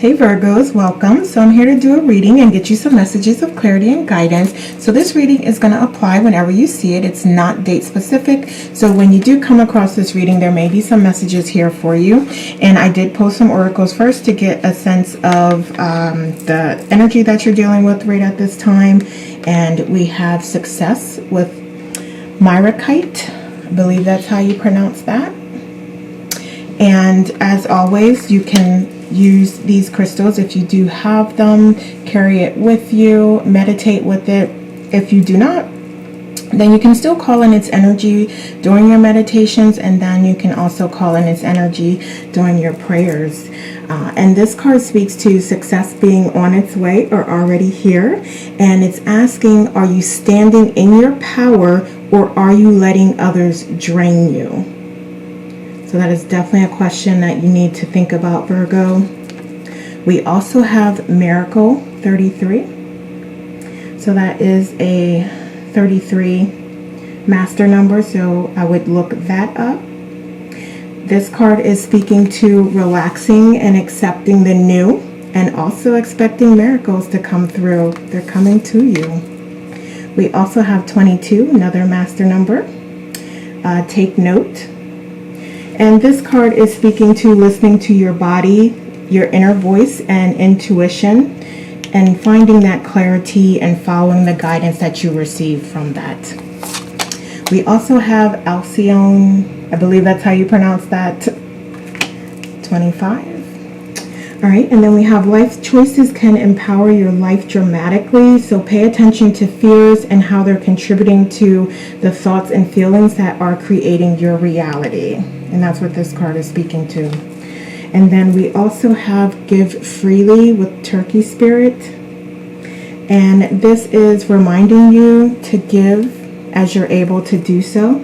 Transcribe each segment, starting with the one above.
Hey Virgos, welcome. So I'm here to do a reading and get you some messages of clarity and guidance. So this reading is going to apply whenever you see it. It's not date specific. So when you do come across this reading, there may be some messages here for you. And I did pull some oracles first to get a sense of the energy that you're dealing with right at this time. And we have success with Myrakite. I believe that's how you pronounce that. And as always, you can use these crystals if you do have them, carry it with you, meditate with it. If you do not, then you can still call in its energy during your meditations, and then you can also call in its energy during your prayers. And this card speaks to success being on its way or already here, and it's asking, are you standing in your power or are you letting others drain you? So that is definitely a question that you need to think about, Virgo. We also have Miracle 33. So that is a 33 master number, so I would look that up. This card is speaking to relaxing and accepting the new, and also expecting miracles to come through. They're coming to you. We also have 22, another master number. Take note. And this card is speaking to listening to your body, your inner voice and intuition, and finding that clarity and following the guidance that you receive from that. We also have Alcyone, I believe that's how you pronounce that, 25. All right, and then we have life choices can empower your life dramatically. So pay attention to fears and how they're contributing to the thoughts and feelings that are creating your reality. And that's what this card is speaking to. And then we also have Give Freely with Turkey Spirit. And this is reminding you to give as you're able to do so.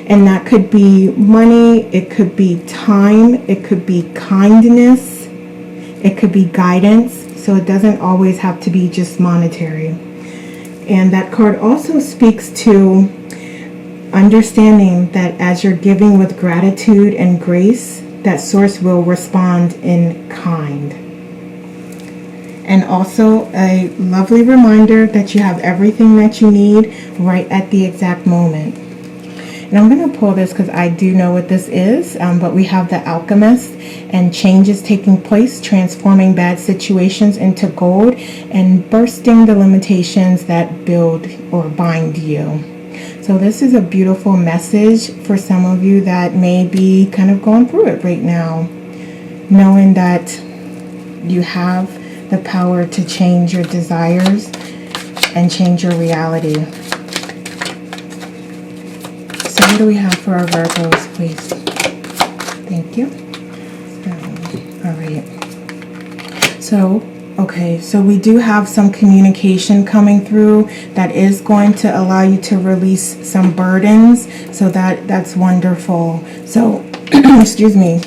And that could be money, it could be time, it could be kindness, it could be guidance. So it doesn't always have to be just monetary. And that card also speaks to understanding that as you're giving with gratitude and grace, that source will respond in kind. And also a lovely reminder that you have everything that you need right at the exact moment. And I'm going to pull this because I do know what this is, but we have the Alchemist, and changes taking place, transforming bad situations into gold and bursting the limitations that build or bind you. So this is a beautiful message for some of you that may be kind of going through it right now, knowing that you have the power to change your desires and change your reality. So what do we have for our Virgos, please? Thank you. All right. So okay, so we do have some communication coming through that is going to allow you to release some burdens. So that's wonderful. So, excuse me.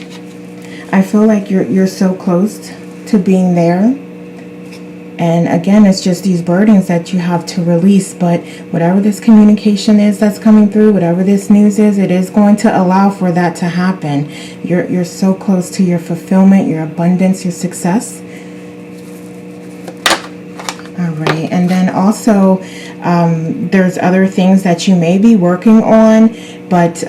I feel like you're so close to being there. And again, it's just these burdens that you have to release. But whatever this communication is that's coming through, whatever this news is, it is going to allow for that to happen. You're so close to your fulfillment, your abundance, your success. All right, and then also there's other things that you may be working on, but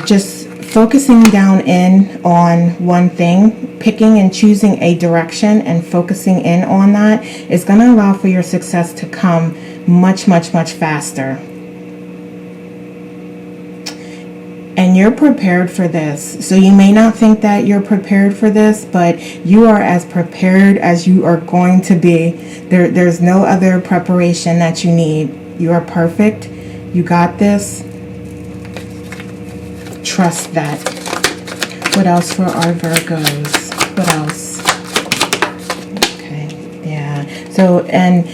just focusing down in on one thing, picking and choosing a direction and focusing in on that is going to allow for your success to come much, much, much faster. And you're prepared for this. So you may not think that you're prepared for this, but you are as prepared as you are going to be. There's no other preparation that you need. You are perfect. You got this. Trust that. What else for our Virgos? What else? Okay, yeah. So, and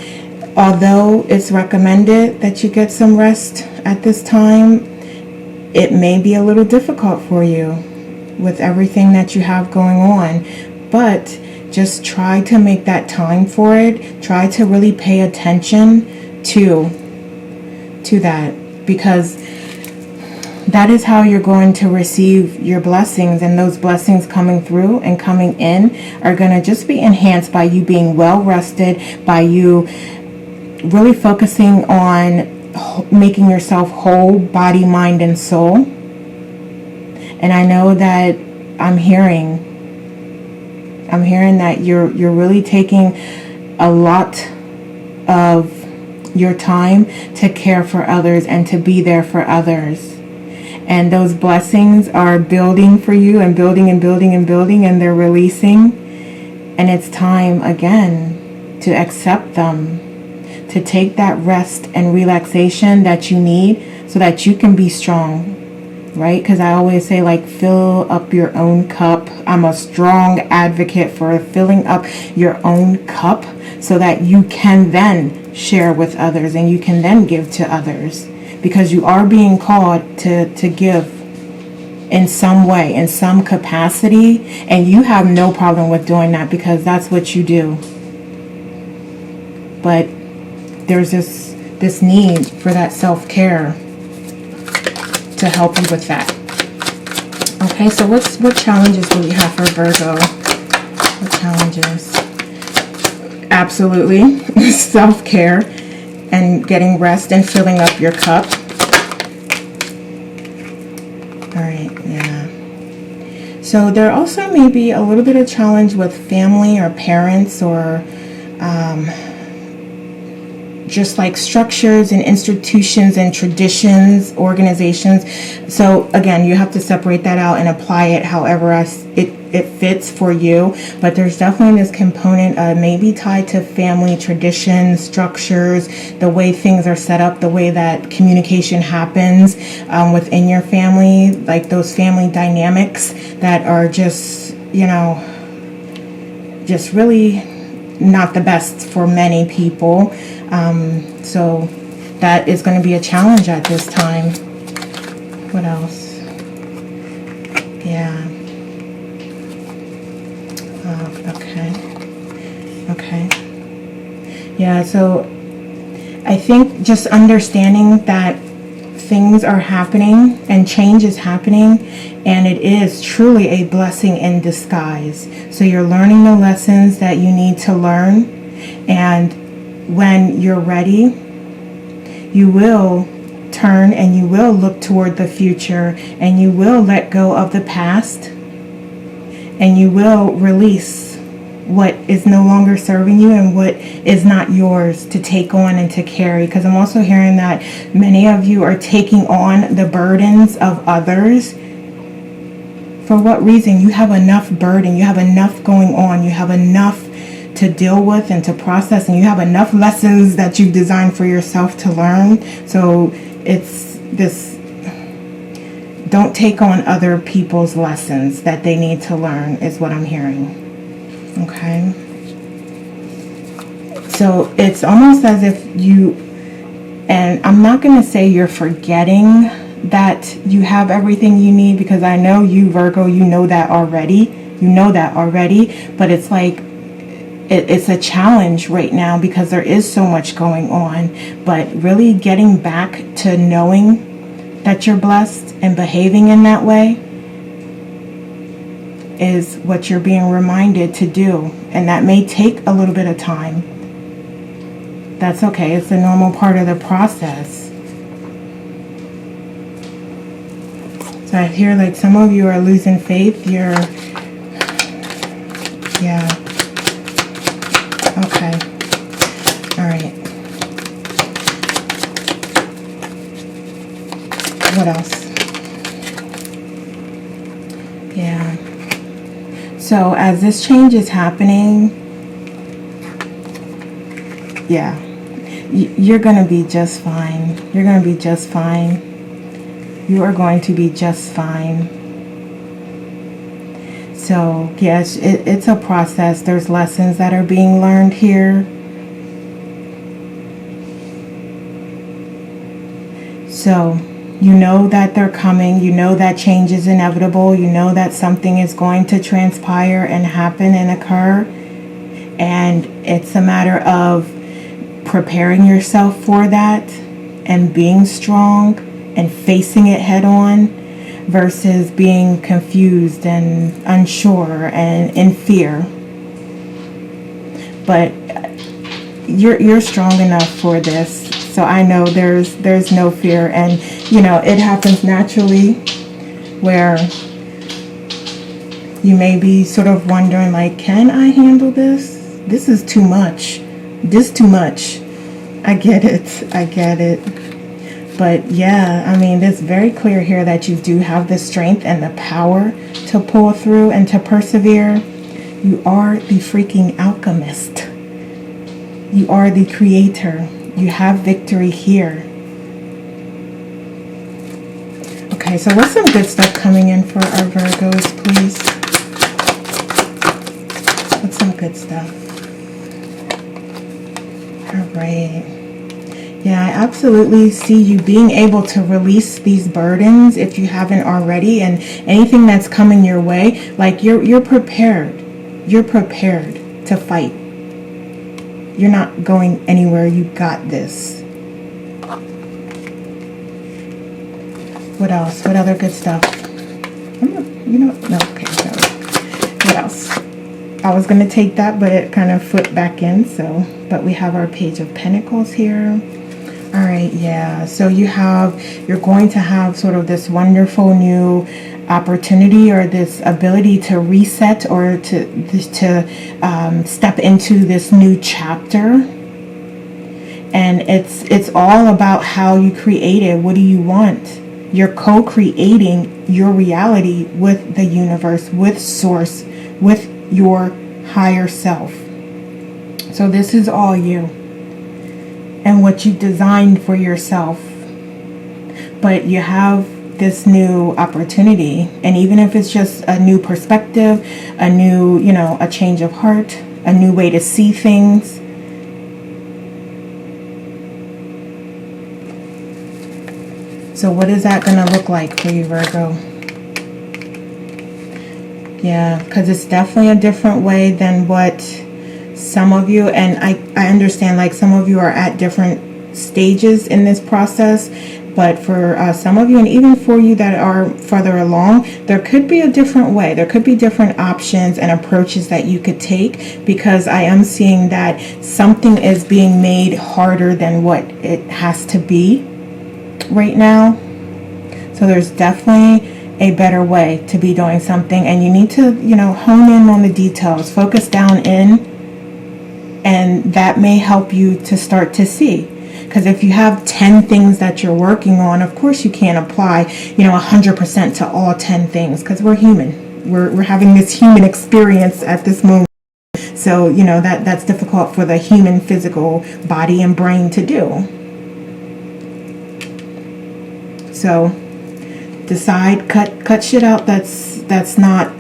although it's recommended that you get some rest at this time, it may be a little difficult for you with everything that you have going on, but just try to make that time for it. Try to really pay attention to that, because that is how you're going to receive your blessings. And those blessings coming through and coming in are going to just be enhanced by you being well rested, by you really focusing on making yourself whole, body, mind, and soul. And I know that I'm hearing that you're really taking a lot of your time to care for others and to be there for others. And those blessings are building for you and building and building and building, and they're releasing. And it's time again to accept them, to take that rest and relaxation that you need so that you can be strong, right? Because I always say, like, fill up your own cup. I'm a strong advocate for filling up your own cup so that you can then share with others and you can then give to others, because you are being called to give in some way, in some capacity, and you have no problem with doing that because that's what you do. But there's this need for that self-care to help you with that. Okay, so what challenges do we have for Virgo? What challenges? Absolutely, self-care and getting rest and filling up your cup. All right, yeah. So there also may be a little bit of challenge with family or parents, or just like structures and institutions and traditions, organizations. So again, you have to separate that out and apply it however it fits for you. But there's definitely this component maybe tied to family traditions, structures, the way things are set up, the way that communication happens within your family, like those family dynamics that are just, just really not the best for many people. So that is going to be a challenge at this time. What else? Yeah. Okay. Yeah, so I think just understanding that things are happening and change is happening, and it is truly a blessing in disguise. So you're learning the lessons that you need to learn, and when you're ready, you will turn and you will look toward the future, and you will let go of the past, and you will release what is no longer serving you and what is not yours to take on and to carry. Because I'm also hearing that many of you are taking on the burdens of others. For what reason? You have enough burden, you have enough going on, you have enough to deal with and to process, and you have enough lessons that you've designed for yourself to learn. So it's this, don't take on other people's lessons that they need to learn, is what I'm hearing. Okay. So it's almost as if you, and I'm not going to say you're forgetting that you have everything you need, because I know you, Virgo, you know that already, but it's like, it's a challenge right now because there is so much going on. But really getting back to knowing that you're blessed and behaving in that way is what you're being reminded to do. And that may take a little bit of time. That's okay. It's a normal part of the process. So I hear like some of you are losing faith. Yeah. Okay. All right. What else? Yeah. So as this change is happening, yeah, you're going to be just fine. You're going to be just fine. You are going to be just fine. So yes, it's a process. There's lessons that are being learned here. So you know that they're coming. You know that change is inevitable. You know that something is going to transpire and happen and occur. And it's a matter of preparing yourself for that and being strong and facing it head on versus being confused and unsure and in fear. But you're strong enough for this. So I know there's no fear, and it happens naturally where you may be sort of wondering, like, can I handle this? This is too much. This too much. I get it. But yeah, I mean, it's very clear here that you do have the strength and the power to pull through and to persevere. You are the freaking alchemist. You are the creator. You have victory here. Okay, so what's some good stuff coming in for our Virgos, please? What's some good stuff? All right. Yeah, I absolutely see you being able to release these burdens if you haven't already, and anything that's coming your way, like you're prepared. You're prepared to fight. You're not going anywhere. You got this. What else? What other good stuff? No, okay, so what else? I was going to take that, but it kind of flipped back in, but we have our Page of Pentacles here. All right, yeah, so you're going to have sort of this wonderful new opportunity, or this ability to reset, or to step into this new chapter. And it's all about how you create it. What do you want? You're co-creating your reality with the universe, with source, with your higher self. So this is all you and what you designed for yourself. But you have this new opportunity, and even if it's just a new perspective, a new, a change of heart, a new way to see things. So what is that going to look like for you, Virgo? Yeah, because it's definitely a different way than what some of you, and I understand, like, some of you are at different stages in this process. But for some of you, and even for you that are further along, there could be a different way. There could be different options and approaches that you could take, because I am seeing that something is being made harder than what it has to be right now. So there's definitely a better way to be doing something, and you need to, hone in on the details, focus down in, and that may help you to start to see. Because if you have 10 things that you're working on, of course you can't apply, 100% to all 10 things, because we're human. We're having this human experience at this moment. So, that's difficult for the human physical body and brain to do. So decide, cut shit out that's not,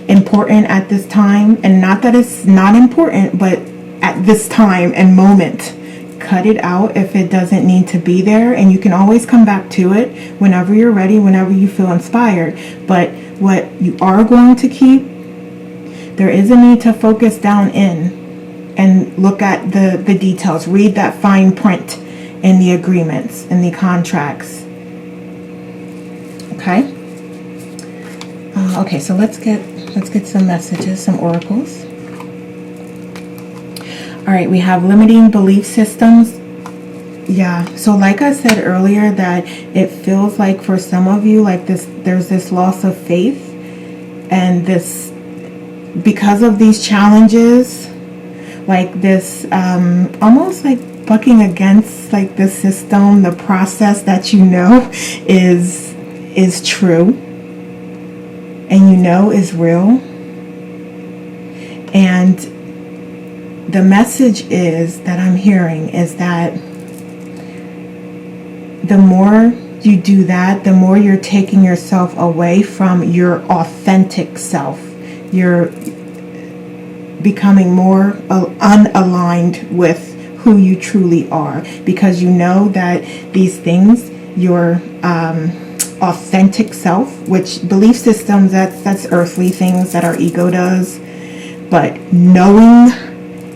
important at this time. And not that it's not important, but at this time and moment. Cut it out if it doesn't need to be there, and you can always come back to it whenever you're ready, whenever you feel inspired. But what you are going to keep, there is a need to focus down in and look at the details. Read that fine print in the agreements, in the contracts. Okay. Okay, so let's get some messages, some oracles. All right, we have limiting belief systems. Yeah, so like I said earlier, that it feels like for some of you, like there's this loss of faith, and this, because of these challenges, like this, almost like bucking against like the system, the process that is true, and is real. And the message is that I'm hearing is that the more you do that, the more you're taking yourself away from your authentic self. You're becoming more unaligned with who you truly are, because you know that these things, your authentic self, which belief systems, that's earthly things that our ego does, but knowing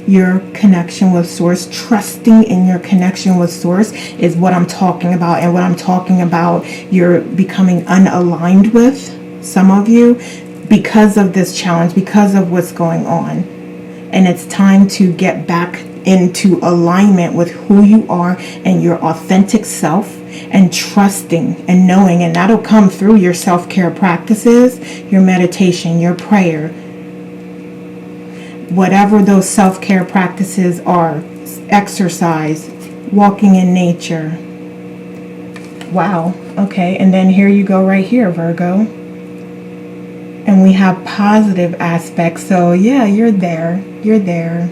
your connection with source, trusting in your connection with source is what I'm talking about. And what I'm talking about, you're becoming unaligned with, some of you, because of this challenge, because of what's going on. And it's time to get back into alignment with who you are and your authentic self, and trusting and knowing. And that'll come through your self-care practices, your meditation, your prayer, whatever those self-care practices are, exercise, walking in nature. Wow. Okay. And then here you go right here, Virgo. And we have positive aspects. So yeah, you're there. You're there.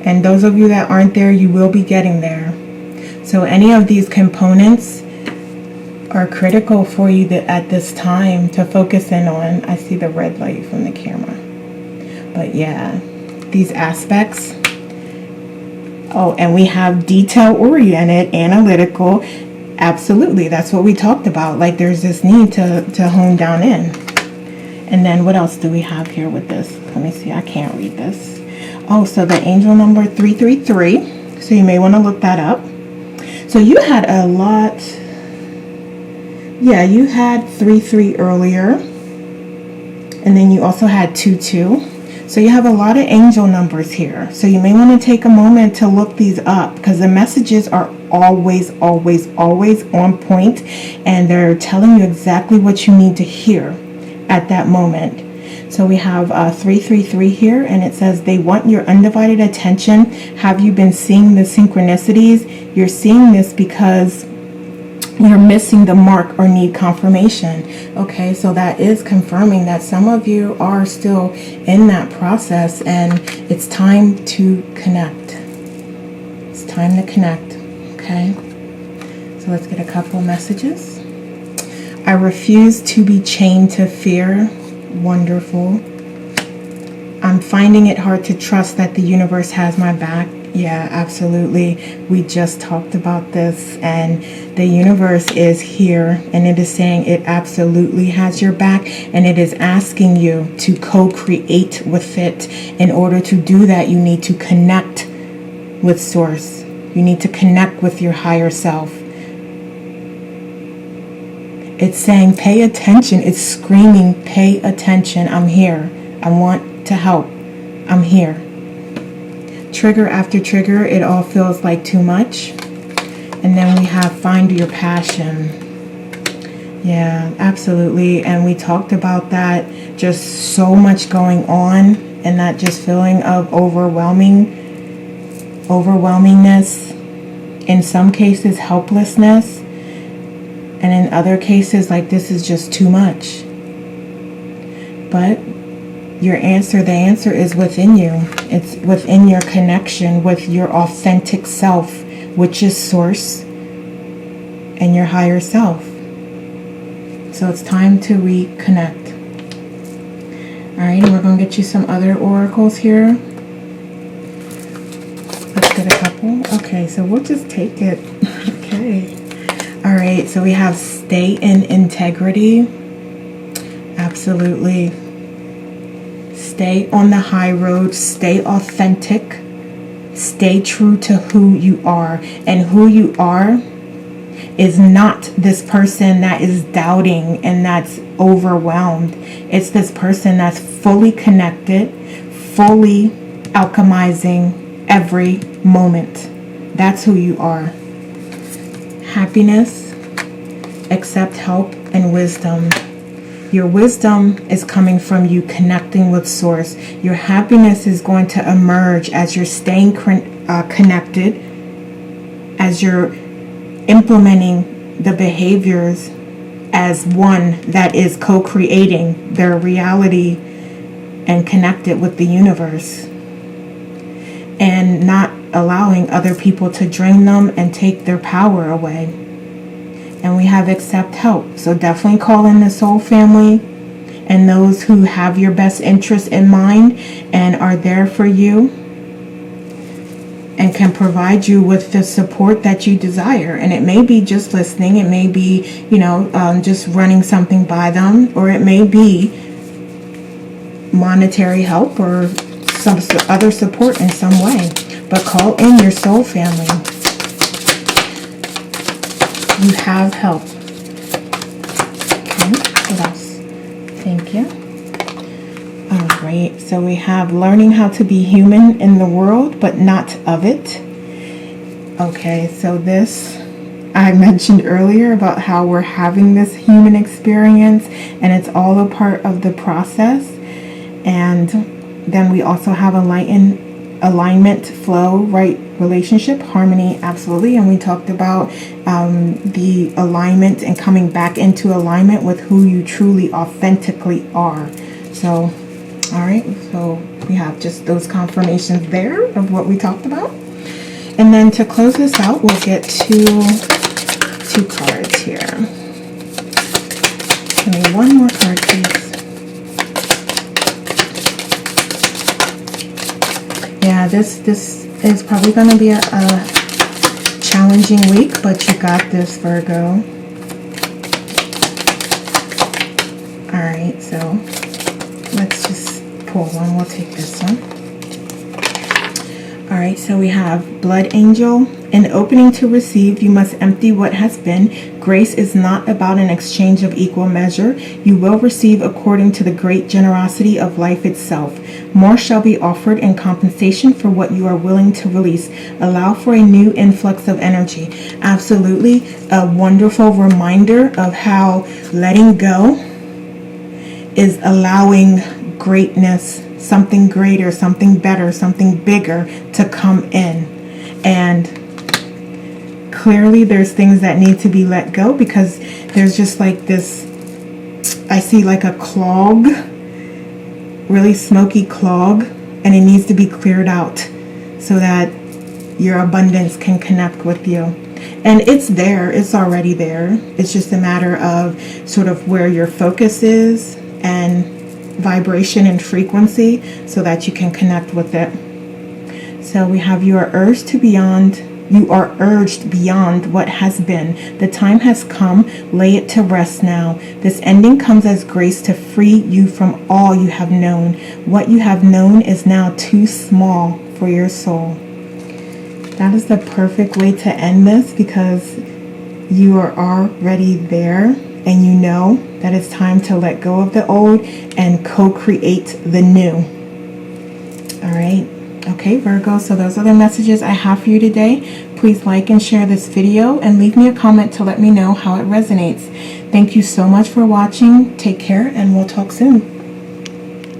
And those of you that aren't there, you will be getting there. So any of these components are critical for you at this time to focus in on. I see the red light from the camera. But yeah, these aspects. Oh, and we have detail-oriented, analytical. Absolutely, that's what we talked about. Like there's this need to hone down in. And then what else do we have here with this? Let me see, I can't read this. Oh, so the angel number 333. So you may want to look that up. So you had a lot. Yeah, you had 3-3 earlier. And then you also had 2-2. So you have a lot of angel numbers here. So you may want to take a moment to look these up, because the messages are always, always, always on point. And they're telling you exactly what you need to hear at that moment. So we have 333 here, and it says they want your undivided attention. Have you been seeing the synchronicities? You're seeing this because you're missing the mark or need confirmation. Okay, so that is confirming that some of you are still in that process, and it's time to connect. It's time to connect. Okay, so let's get a couple messages. I refuse to be chained to fear. Wonderful. I'm finding it hard to trust that the universe has my back. Yeah, absolutely. We just talked about this, and the universe is here, and it is saying it absolutely has your back, and it is asking you to co-create with it. In order to do that, you need to connect with source. You need to connect with your higher self. It's saying, pay attention. It's screaming, pay attention. I'm here. I want to help. I'm here. Trigger after trigger, it all feels like too much. And then we have find your passion. Yeah, absolutely. And we talked about that. Just so much going on, and that just feeling of overwhelmingness. In some cases, helplessness. And in other cases, like, this is just too much. But your answer, the answer is within you. It's within your connection with your authentic self, which is source and your higher self. So it's time to reconnect. All right, and we're going to get you some other oracles here. Let's get a couple. Okay, so we'll just take it. Okay. All right, so we have stay in integrity. Absolutely. Stay on the high road. Stay authentic. Stay true to who you are. And who you are is not this person that is doubting and that's overwhelmed. It's this person that's fully connected, fully alchemizing every moment. That's who you are. Happiness, accept help, and wisdom. Your wisdom is coming from you connecting with source. Your happiness is going to emerge as you're staying connected, as you're implementing the behaviors as one that is co-creating their reality and connected with the universe, and not allowing other people to drain them and take their power away. And we have accept help. So definitely call in the soul family and those who have your best interest in mind and are there for you and can provide you with the support that you desire. And it may be just listening. It may be, just running something by them, or it may be monetary help or some other support in some way. But call in your soul family. You have help. Okay, what else? Thank you. All right, so we have learning how to be human in the world, but not of it. Okay, so this I mentioned earlier about how we're having this human experience, and it's all a part of the process. And then we also have alignment, flow, right, relationship, harmony, absolutely. And we talked about the alignment and coming back into alignment with who you truly authentically are. So, all right, so we have just those confirmations there of what we talked about. And then to close this out, we'll get two cards here. Give me one more card, please. Yeah, this is probably going to be a challenging week, but you got this, Virgo. All right, so let's just pull one. We'll take this one. All right, so we have Blood Angel. In opening to receive, you must empty what has been. Grace is not about an exchange of equal measure. You will receive according to the great generosity of life itself. More shall be offered in compensation for what you are willing to release. Allow for a new influx of energy. Absolutely a wonderful reminder of how letting go is allowing greatness, something greater, something better, something bigger to come in. And clearly there's things that need to be let go, because there's just like this, I see like a clog, really smoky clog, and it needs to be cleared out so that your abundance can connect with you. And it's there, it's already there. It's just a matter of sort of where your focus is and vibration and frequency so that you can connect with it. So we have you are urged beyond what has been. The time has come. Lay it to rest now. This ending comes as grace to free you from all you have known. What you have known is now too small for your soul. That is the perfect way to end this, because you are already there and you know that it's time to let go of the old and co-create the new. All right. Okay, Virgo, so those are the messages I have for you today. Please like and share this video and leave me a comment to let me know how it resonates. Thank you so much for watching. Take care, and we'll talk soon.